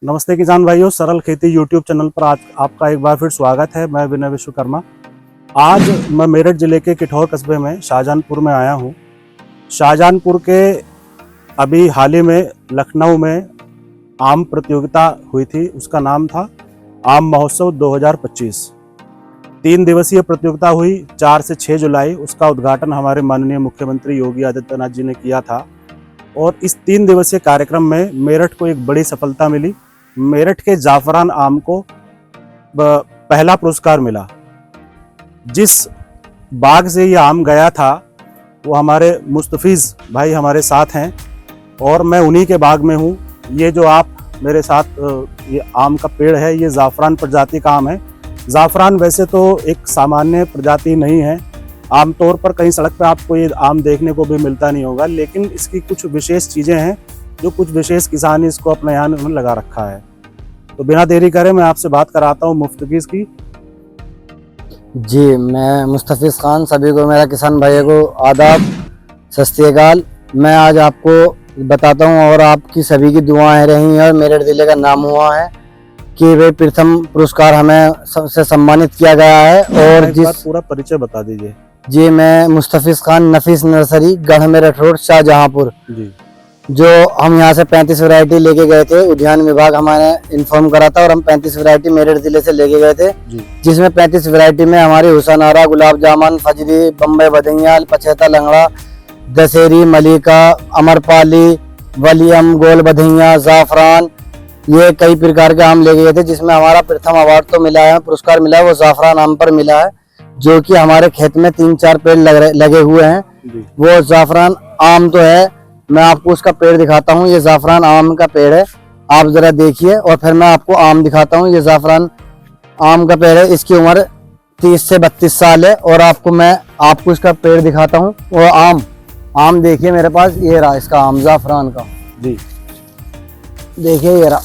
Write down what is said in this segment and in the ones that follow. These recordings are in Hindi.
नमस्ते किसान भाइयों, सरल खेती यूट्यूब चैनल पर आज आपका एक बार फिर स्वागत है। मैं विनय विश्वकर्मा। आज मैं मेरठ जिले के किठौर कस्बे में शाहजहानपुर में आया हूं। शाहजहानपुर के अभी हाल ही में लखनऊ में आम प्रतियोगिता हुई थी, उसका नाम था आम महोत्सव 2025। 3 दिवसीय प्रतियोगिता हुई 4 से 6 जुलाई। उसका उद्घाटन हमारे माननीय मुख्यमंत्री योगी आदित्यनाथ जी ने किया था और इस 3 दिवसीय कार्यक्रम में मेरठ को एक बड़ी सफलता मिली। मेरठ के जाफरान आम को पहला पुरस्कार मिला। जिस बाग से ये आम गया था वो हमारे मुस्तफिज भाई हमारे साथ हैं और मैं उन्हीं के बाग में हूँ। ये जो आप मेरे साथ ये आम का पेड़ है, ये जाफरान प्रजाति का आम है। जाफरान वैसे तो एक सामान्य प्रजाति नहीं है, आमतौर पर कहीं सड़क पर आपको ये आम देखने को भी मिलता नहीं होगा, लेकिन इसकी कुछ विशेष चीज़ें हैं जो कुछ विशेष किसान इसको अपने यहाँ उन्होंने लगा रखा है। तो बिना देरी करे मैं आपसे बात कराता हूँ मुस्तफिज की। जी, मैं मुस्तफिज खान, सभी को मेरा किसान भाइयों को आदाब, सत श्री अकाल। मैं आज आपको बताता हूँ और आपकी सभी की दुआएं रही हैं और मेरठ जिले का नाम हुआ है कि वे प्रथम पुरस्कार हमें सबसे सम्मानित किया गया है। और जिस पूरा परिचय बता दीजिए। जी, मैं मुस्तफिज खान, नफीस नर्सरी, गढ़ मेरठ रोड, शाहजहांपुर। जी, जो हम यहाँ से 35 वैरायटी लेके गए थे, उद्यान विभाग हमारे इन्फॉर्म करा था और हम 35 वैरायटी मेरठ जिले से लेके गए थे। जिसमें 35 वैरायटी में हमारी हुसैनारा, गुलाब जामुन, फजरी, बम्बई बधैयाल, पचेता लंगड़ा, दशहरी, मलिका, अमरपाली, वलियम, गोल बधैया, जाफरान, ये कई प्रकार के आम लेके गए थे। जिसमें हमारा प्रथम अवार्ड तो मिला है, पुरस्कार मिला है, वो जाफरान आम पर मिला है, जो कि हमारे खेत में 3-4 पेड़ लगे हुए हैं। वो जाफरान आम तो है, मैं आपको उसका पेड़ दिखाता हूँ। ये जाफरान आम का पेड़ है, आप जरा देखिए और फिर मैं आपको आम दिखाता हूँ। ये जाफरान आम का पेड़ है, इसकी उम्र 30 से 32 साल है। और मैं आपको इसका पेड़ दिखाता हूँ। वो आम देखिए मेरे पास, ये रहा इसका आम जाफरान का। जी देखिए ये रहा,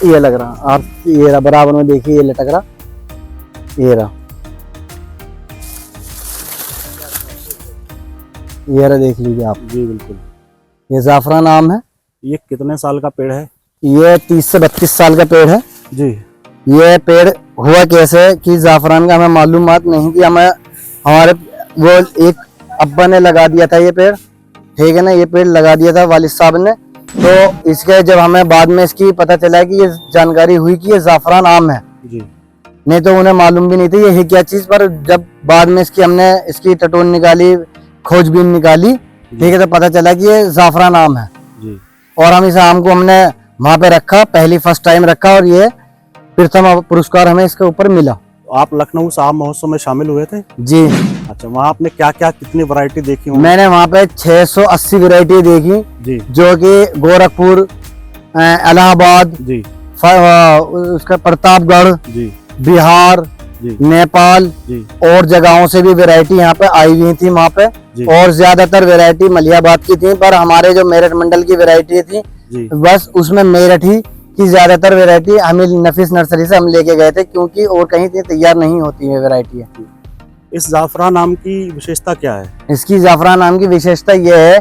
ये लग रहा, आप ये रहा बराबर में देखिए, ये लटक रहा, ये रहा, ये रहा, देख लीजिए आप। जी बिल्कुल, ये जाफरान आम है। ये कितने साल का पेड़ है? ये 30 से 32 साल का पेड़ है। जी, ये पेड़ हुआ कैसे कि जाफरान का हमें मालूमात नहीं थी, हमें हमारे वो एक अब्बा ने लगा दिया था ये पेड़, ठीक है ना, ये पेड़ लगा दिया था वालिद साहब ने। तो इसके जब हमें बाद में इसकी पता चला कि ये जानकारी हुई कि ये जाफरान आम है, जी, नहीं तो उन्हें मालूम भी नहीं थी ये है क्या चीज। पर जब बाद में हमने इसकी टटोल निकाली, खोजबीन निकाली, ठीक है, तो पता चला कि ये जाफरान आम है। जी। और हम इस आम को हमने वहां पे रखा, फर्स्ट टाइम रखा और ये प्रथम पुरस्कार हमें इसके ऊपर मिला। आप लखनऊ आम महोत्सव में शामिल हुए थे? जी। अच्छा, वहाँ आपने क्या क्या कितनी वैरायटी देखी होंगी? मैंने वहां पे 680 वैरायटी देखी। जी, जो कि गोरखपुर, इलाहाबाद, जी, उसका प्रतापगढ़, जी, बिहार, जी, नेपाल जी, और जगहों से भी वैरायटी यहाँ पे आई हुई थी वहाँ पे। और ज्यादातर वैरायटी मलियाबाद की थी, पर हमारे जो मेरठ मंडल की वैरायटी थी, जी, बस उसमें मेरठ ही की ज्यादातर वैरायटी हमें नफीस नर्सरी से हम लेके गए थे, क्योंकि और कहीं तैयार नहीं होती है वैरायटी। इस जाफरान आम की विशेषता क्या है? इसकी जाफरान आम की विशेषता ये है,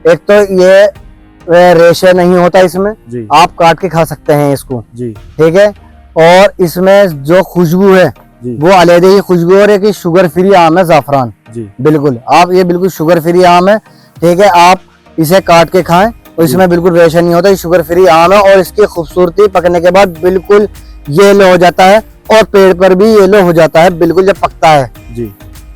एक तो ये रेशे नहीं होता इसमें, जी, आप काट के खा सकते हैं इसको, जी, ठीक है। और इसमें जो खुशबू है वो अलग ही खुशबू, और एक शुगर फ्री आम है जाफरान। जी, बिल्कुल, आप ये बिल्कुल शुगर फ्री आम है, ठीक है, आप इसे काट के खाएं और इसमें बिल्कुल रेशा नहीं होता, ये शुगर फ्री आम है। और इसकी खूबसूरती पकने के बाद बिल्कुल येलो हो जाता है और पेड़ पर भी येलो हो जाता है बिल्कुल जब पकता है। जी।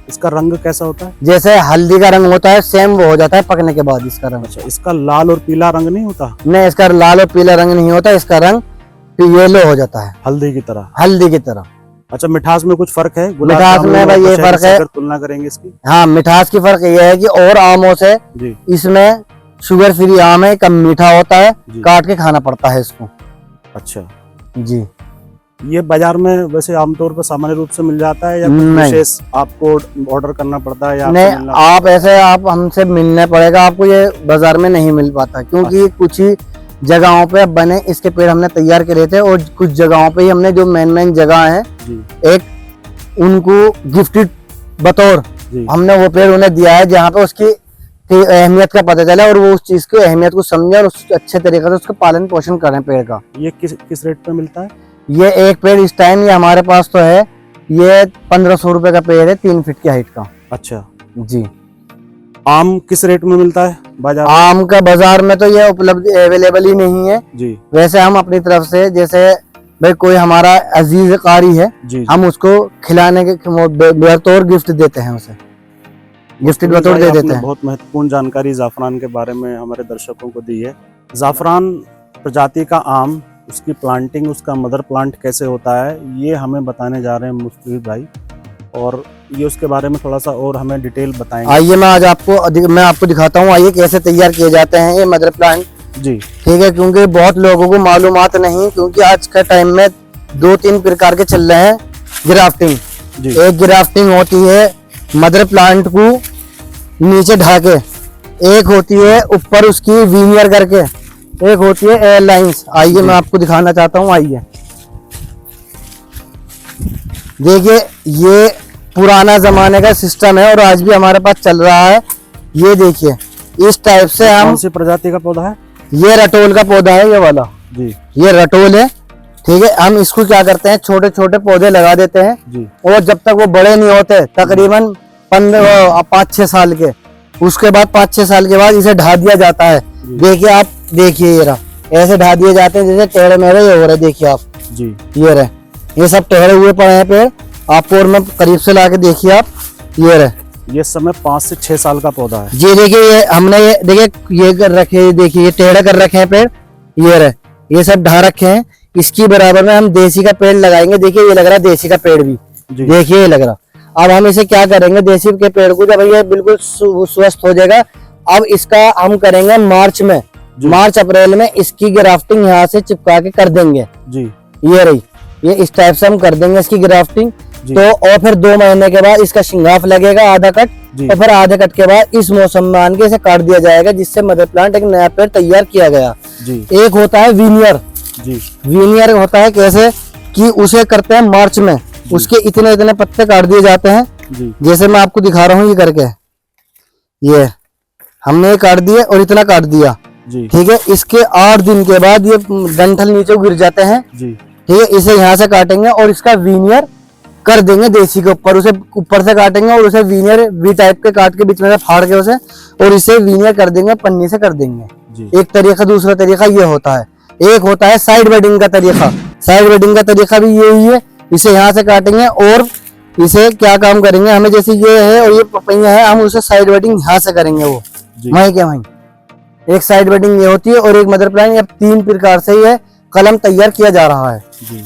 इसका रंग कैसा होता है? जैसे हल्दी का रंग होता है, सेम वो हो जाता है पकने के बाद इसका रंग। अच्छा, इसका लाल और पीला रंग नहीं होता? नहीं, इसका लाल और पीला रंग नहीं होता, इसका रंग येलो हो जाता है, हल्दी की तरह? हल्दी की तरह। अच्छा, मिठास में कुछ फर्क है? मिठास में भाई ये फर्क है, अगर तुलना करेंगे इसकी? हाँ, मिठास की फर्क ये है कि और आमों से जी, इसमें शुगर फ्री आम है, कम मीठा होता है, काट के खाना पड़ता है इसको। अच्छा जी। ये बाजार में वैसे आमतौर पर सामान्य रूप से मिल जाता है या कुछ विशेष आपको ऑर्डर करना पड़ता है? या नहीं, आप हमसे मिलने पड़ेगा, आपको ये बाजार में नहीं मिल पाता, क्योंकि कुछ ही जगहों पे बने इसके पेड़ हमने तैयार करे थे और कुछ जगहों पे ही हमने जो मेन जगह है एक उनको गिफ्टेड बतौर हमने वो पेड़ उन्हें दिया है, जहाँ पे उसकी अहमियत का पता चला और वो उस चीज की अहमियत को समझे और उस अच्छे तरीके से उसका पालन पोषण करें पेड़ का। ये किस रेट पे मिलता है? ये एक पेड़ इस टाइम ये हमारे पास तो है, ये 1500 रुपए का पेड़ है, 3 फीट की हाइट का। अच्छा जी। आम किस रेट में मिलता है बाजार? आम का बाजार में तो ये उपलब्ध अवेलेबल ही नहीं है जी। वैसे हम अपनी तरफ से, जैसे भाई कोई हमारा अजीज कारी है जी। हम उसको खिलाने के बतौर गिफ्ट देते हैं, उसे गिफ्ट बतौर दे देते हैं। बहुत महत्वपूर्ण जानकारी जाफरान के बारे में हमारे दर्शकों को दी है। जाफरान प्रजाति का आम, उसकी प्लांटिंग, उसका मदर प्लांट कैसे होता है, ये हमें बताने जा रहे हैं मुस्तफीद भाई, और ये उसके बारे में थोड़ा सा और हमें डिटेल बताएंगे। आइए मैं आज मैं आपको दिखाता हूँ, आइए कैसे तैयार किए जाते हैं ये मदर प्लांट। जी। ठीक है, क्योंकि बहुत लोगों को मालूमात नहीं, क्योंकि आज के टाइम में 2-3 प्रकार के चल रहे हैं ग्राफ्टिंग। एक ग्राफ्टिंग होती है मदर प्लांट को नीचे ढाके, एक होती है ऊपर उसकी वीनियर करके, एक होती है एयरलाइंस। आइए मैं आपको दिखाना चाहता हूँ, आइए देखिए ये पुराना जमाने का सिस्टम है और आज भी हमारे पास चल रहा है। ये देखिए इस टाइप से हम, कौन सी प्रजाति का पौधा है? ये रटोल का पौधा है ये वाला जी। ये रटोल है। ठीक है, हम इसको क्या करते हैं, छोटे छोटे पौधे लगा देते हैं जी। और जब तक वो बड़े नहीं होते, तकरीबन 5-6 साल के, उसके बाद 5-6 साल के बाद इसे ढा दिया जाता है। देखिए आप, देखिए ये रहा, ऐसे ढा दिए जाते हैं जैसे टेढ़े मेढ़े ये हो रहे, देखिए आप जी। ये रहे, ये सब टेढ़े हुए पड़े हैं पेड़ आपको, और मैं करीब से लाके देखिए आप, ये रहे। ये समय 5 से 6 साल का पौधा है। जी देखिए, ये हमने ये देखिए ये कर रखे, देखिए ये टेढ़े कर रखे हैं पेड़, ये रहे, ये सब ढा रखे हैं। इसकी बराबर में हम देसी का पेड़ लगाएंगे। देखिए ये लग रहा है देसी का पेड़ भी, देखिए ये लग रहा। अब हम इसे क्या करेंगे, देसी के पेड़ को जब ये बिल्कुल स्वस्थ हो जाएगा, अब इसका हम करेंगे मार्च में, मार्च अप्रैल में इसकी ग्राफ्टिंग यहाँ से चिपका के कर देंगे जी। ये रही, ये इस टाइप से हम कर देंगे इसकी ग्राफ्टिंग। तो और फिर 2 महीने के बाद इसका शिंगाफ लगेगा आधा कट, और फिर आधे कट के बाद इस मौसम में आन के इसे काट दिया जाएगा, जिससे मदर प्लांट एक नया पेड़ तैयार किया गया जी। एक होता है वीनियर जी। वीनियर होता है कैसे कि उसे करते हैं मार्च में, उसके इतने इतने पत्ते काट दिए जाते हैं जी। जैसे मैं आपको दिखा रहा हूँ ये करके, ये हमने काट दिए और इतना काट दिया जी। ठीक है, इसके 8 दिन के बाद ये डंठल नीचे गिर जाते हैं जी। ठीक है, इसे यहाँ से काटेंगे और इसका वीनियर कर देंगे देसी के ऊपर, उसे ऊपर से काटेंगे और उसे वीनियर वी टाइप के काट के बीच में से फाड़ के उसे, और इसे वीनियर कर देंगे, पन्नी से कर देंगे जी। एक तरीका। दूसरा तरीका ये होता है, एक होता है साइड वेडिंग का तरीका। साइड वेडिंग का तरीका भी यही है, इसे यहाँ से काटेंगे और इसे क्या काम करेंगे, हमें जैसे ये है और ये पपैया है, हम उसे साइड वेडिंग यहाँ से करेंगे, वो वही क्या वही एक साइड वेडिंग ये होती है और एक मदर प्लांट। अब 3 प्रकार से ये कलम तैयार किया जा रहा है जी।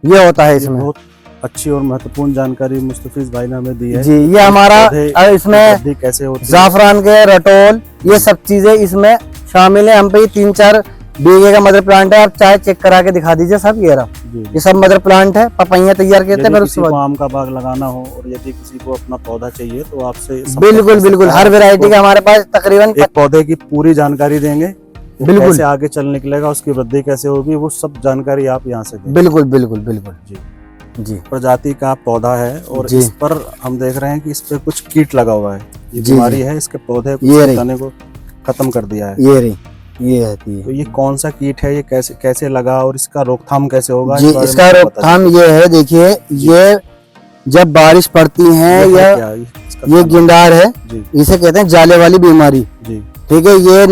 ये होता है इसमें। बहुत अच्छी और महत्वपूर्ण जानकारी मुस्तफीज भाई ने हमें दी है जी। ये हमारा इसमें कैसे होती है, जाफरान के रटोल, ये सब चीजें इसमें शामिल है। हम पे 3-4 बीघे का मदर प्लांट है, आप चाहे चेक करा के दिखा दीजिए सब, ये रहा, ये सब मदर प्लांट है। पपैया तैयार करते हैं, किसी को आम का बाग लगाना हो और यदि किसी को अपना पौधा चाहिए तो आपसे बिल्कुल बिल्कुल हर वैरायटी का हमारे पास तकरीबन एक पौधे की पूरी जानकारी देंगे, बिल्कुल कैसे आगे चल निकलेगा, उसकी वृद्धि कैसे होगी, वो सब जानकारी आप यहाँ से देंगे। बिल्कुल बिल्कुल बिल्कुल जी जी। प्रजाति का पौधा है और इस पर हम देख रहे हैं कि इस पे कुछ कीट लगा हुआ है, ये बीमारी है, इसके पौधे को खत्म कर दिया है। ये रही, ये है। तो ये कौन सा कीट है, ये कैसे लगा और इसका रोकथाम कैसे होगा जी? इसका रोकथाम ये है, देखिए ये जब बारिश पड़ती है या ये गिंडार है, इसे कहते हैं जाले वाली बीमारी जी। ठीक है, ये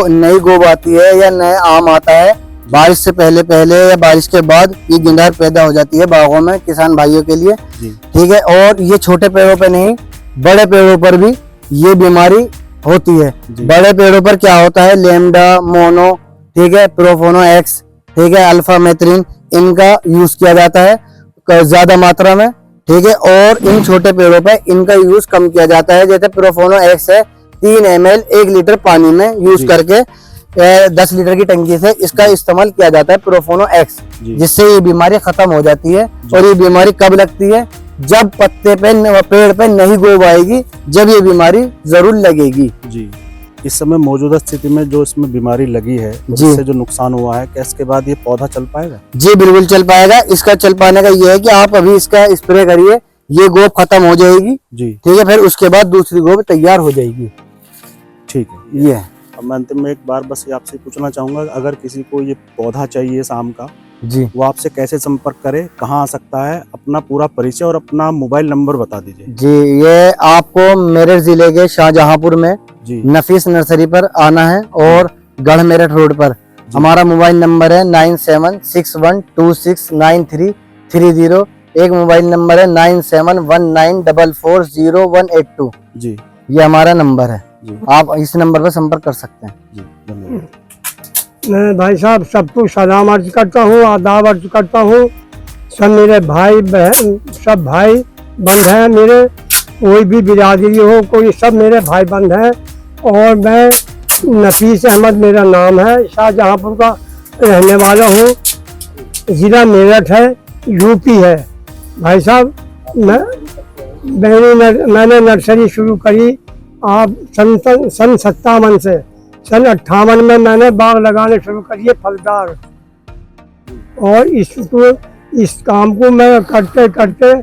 नई गोब आती है या नए आम आता है, बारिश से पहले या बारिश के बाद ये गिंडार पैदा हो जाती है बागों में किसान भाइयों के लिए। ठीक है, और ये छोटे पेड़ों पे नहीं, बड़े पेड़ों पर भी ये बीमारी होती है। बड़े पेड़ों पर क्या होता है, लेमडा, मोनो, ठीक है, प्रोफोनो एक्स, ठीक है, अल्फा मेथ्रिन, इनका यूज किया जाता है ज्यादा मात्रा में। ठीक है, और इन छोटे पेड़ों पे इनका यूज कम किया जाता है। जैसे प्रोफोनो एक्स है, 3 ml 1 लीटर पानी में यूज करके 10 लीटर की टंकी से इसका इस्तेमाल किया जाता है, प्रोफोनो एक्स, जिससे ये बीमारी खत्म हो जाती है। और ये बीमारी कब लगती है, जब पत्ते पे पेड़ पे नहीं गोब आएगी, जब ये बीमारी जरूर लगेगी जी। इस समय मौजूदा स्थिति में जो इसमें बीमारी लगी है, इससे जो नुकसान हुआ है, क्या इसके बाद ये पौधा चल पाएगा? जी बिल्कुल चल पाएगा। इसका चल पाने का ये है कि आप अभी इसका स्प्रे करिए, ये गोब खत्म हो जाएगी जी। ठीक है, फिर उसके बाद दूसरी गोब तैयार हो जाएगी। ठीक है। ये है। अब मैं अंतिम में एक बार बस ये आपसे पूछना चाहूँगा, अगर किसी को ये पौधा चाहिए शाम का, जी वो आपसे कैसे संपर्क करे, कहाँ आ सकता है, अपना पूरा परिचय और अपना मोबाइल नंबर बता दीजिए। जी, ये आपको मेरठ जिले के शाहजहांपुर में जी नफीस नर्सरी पर आना है और गढ़ मेरठ रोड पर। हमारा मोबाइल नंबर है 9761269330। एक मोबाइल नंबर है 9719440182। जी ये हमारा नंबर है, जी आप इस नंबर पर संपर्क कर सकते हैं। जी, धन्यवाद। मैं भाई साहब सबको सलाम अर्ज करता हूँ, आदाब अर्ज करता हूँ। सब मेरे भाई बहन, सब भाई बंद हैं मेरे, कोई भी बिरादरी हो, कोई सब मेरे भाई बंद हैं। और मैं नफीस अहमद मेरा नाम है, शाहजहांपुर का रहने वाला हूँ। ज़िला मेरठ है, यूपी है। भाई साहब मैंने नर्सरी शुरू करी आप सन 57 से। सन 58 में मैंने बाग लगाने शुरू करिए फलदार, और इस काम को मैं करते करते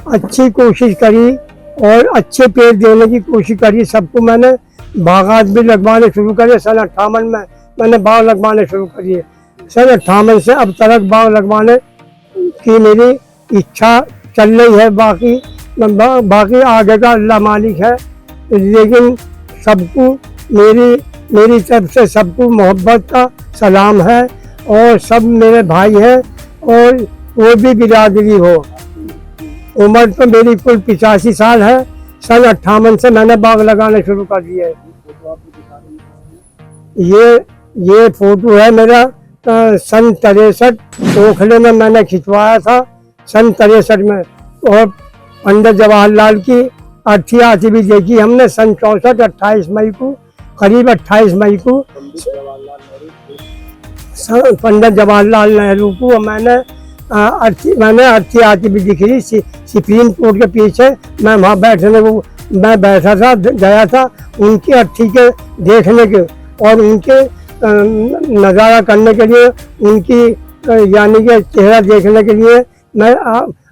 अच्छी कोशिश करी और अच्छे पेड़ देने की कोशिश करी। सबको मैंने बागात भी लगवाने शुरू करे। सन 58 में मैंने बाग लगवाने शुरू करिए। सन 58 से अब तक बाग लगवाने की मेरी इच्छा चल रही है। बाकी आगे का अल्लाह मालिक है, लेकिन सबको मेरी तरफ से सबको मोहब्बत का सलाम है। और सब मेरे भाई हैं, और कोई भी बिरादरी हो। उम्र तो मेरी कुल 85 साल है। सन 58 से मैंने बाग लगाने शुरू कर दिए। ये फोटो है मेरा सन 63 ओखले में मैंने खिंचवाया था, सन 63 में। और पंडित जवाहरलाल की अर्थी आती भी देखी हमने सन 64 28 मई को, करीब 28 मई को पंडित जवाहरलाल नेहरू को मैंने अर्थी आती भी दिखी थी सुप्रीम कोर्ट के पीछे। मैं वहाँ मैं बैठा था, गया था उनकी अर्थी के देखने के और उनके नज़ारा करने के लिए, उनकी यानी कि चेहरा देखने के लिए मैं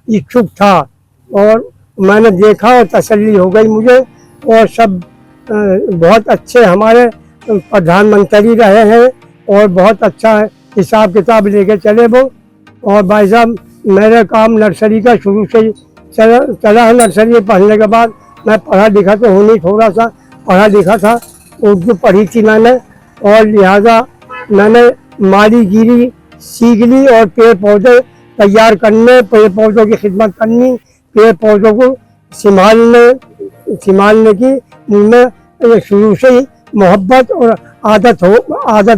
इच्छुक था। और मैंने देखा और तसल्ली हो गई मुझे। और सब बहुत अच्छे हमारे प्रधानमंत्री रहे हैं, और बहुत अच्छा हिसाब किताब लेके चले वो। और भाई साहब मेरा काम नर्सरी का शुरू से ही चला है। नर्सरी पढ़ने के बाद मैं पढ़ा लिखा तो हूँ नहीं, थोड़ा सा पढ़ा लिखा था, उर्दू पढ़ी थी मैंने, और लिहाजा मैंने माली गिरी सीख ली। और पेड़ पौधे तैयार करने, पेड़ पौधों की खिदमत करनी, पेड़ पौधों को संभालने की मुझमें शुरू से ही मोहब्बत और आदत बन गई।